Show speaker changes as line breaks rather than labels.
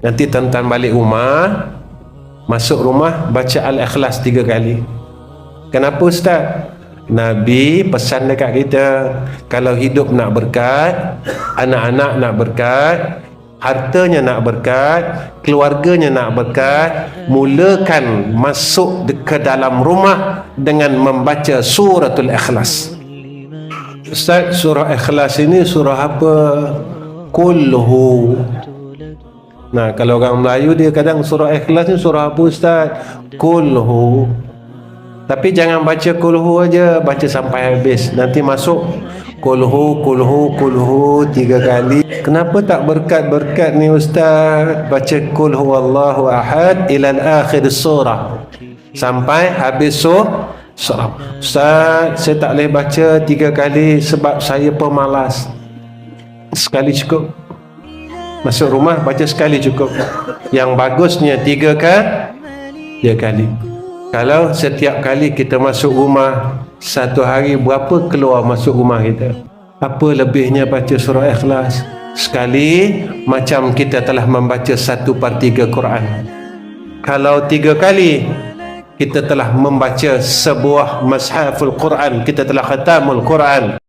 Nanti tuan-tuan balik rumah, masuk rumah baca Al-Ikhlas 3 kali. Kenapa Ustaz? Nabi pesan dekat kita, kalau hidup nak berkat, anak-anak nak berkat, hartanya nak berkat, keluarganya nak berkat, mulakan masuk ke dalam rumah dengan membaca suratul Ikhlas. Ustaz, surah Ikhlas ini surah apa? Kulhu. Nah, kalau orang Melayu dia kadang surah Ikhlas ni surah apa Ustaz? Kulhu. Tapi jangan baca kulhu aja, baca sampai habis. Nanti masuk kulhu 3 kali. Kenapa tak berkat-berkat ni Ustaz? Baca kul huwallahu ahad ila akhir surah, sampai habis surah. Ustaz, saya tak boleh baca 3 kali sebab saya pemalas. Sekali cukup. Masuk rumah baca sekali cukup. Yang bagusnya 3 kali. Kalau setiap kali kita masuk rumah, satu hari berapa keluar masuk rumah kita? Apa lebihnya baca surah Ikhlas? Sekali macam kita telah membaca 1/3 Quran. Kalau 3 kali, kita telah membaca sebuah mashaful Quran, kita telah khatamul Quran.